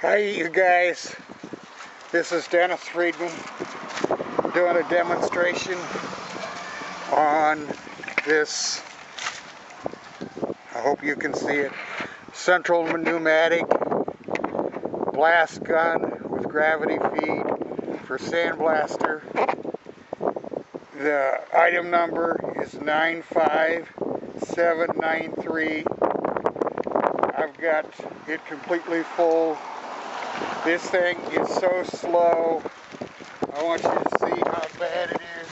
Hi you guys, this is Dennis Friedman doing a demonstration on this, I hope you can see it, central pneumatic blast gun with gravity feed for sandblaster. The item number is 95793. I've got it completely full. This thing is so slow. I want you to see how bad it is.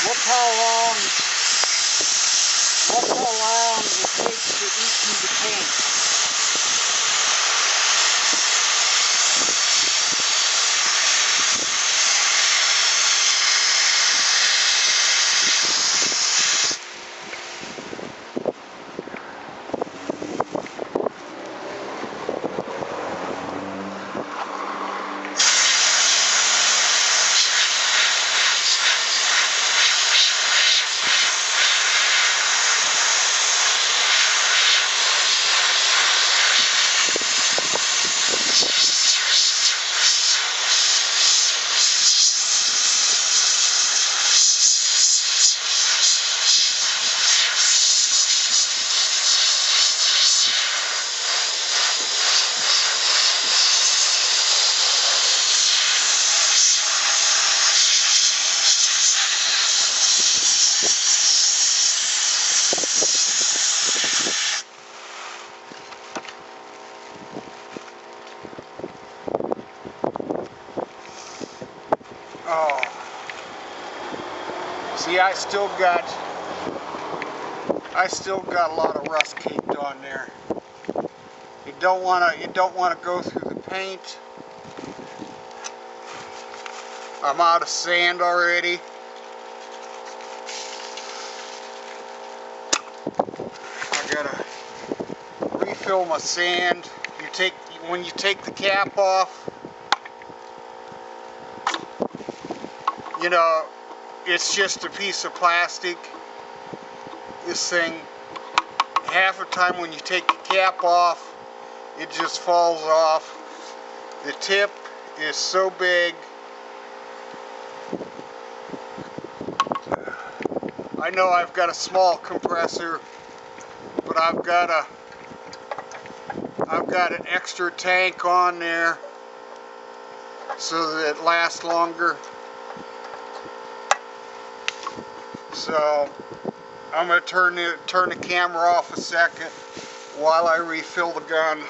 Look how long it takes to empty the tank. Oh, see, I still got a lot of rust caked on there. You don't want to go through the paint. I'm out of sand already. I gotta refill my sand. When you take the cap off, you know, it's just a piece of plastic. This thing, half the time when you take the cap off, it just falls off. The tip is so big. I know I've got a small compressor, but I've got an extra tank on there so that it lasts longer. So I'm going to turn the camera off a second while I refill the gun.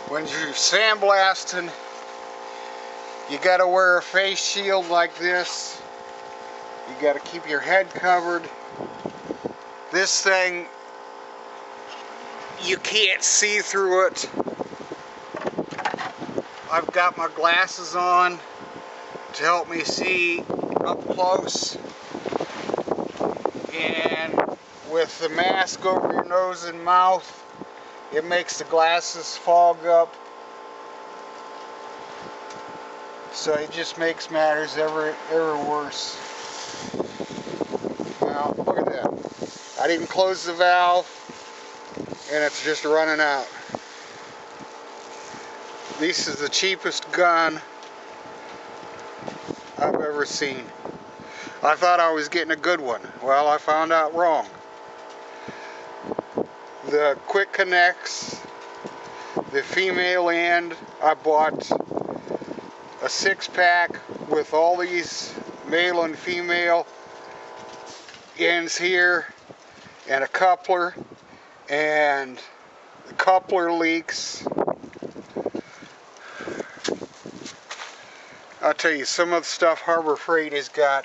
When you're sandblasting, you gotta wear a face shield like this. You gotta keep your head covered. This thing, you can't see through it. I've got my glasses on to help me see up close. And with the mask over your nose and mouth, it makes the glasses fog up. So it just makes matters ever worse. Now, look at that. I didn't close the valve, and it's just running out. This is the cheapest gun I've ever seen. I thought I was getting a good one. Well, I found out wrong. The quick connects, the female end, I bought a 6-pack with all these male and female ends here, and a coupler, and the coupler leaks. I'll tell you, some of the stuff Harbor Freight has got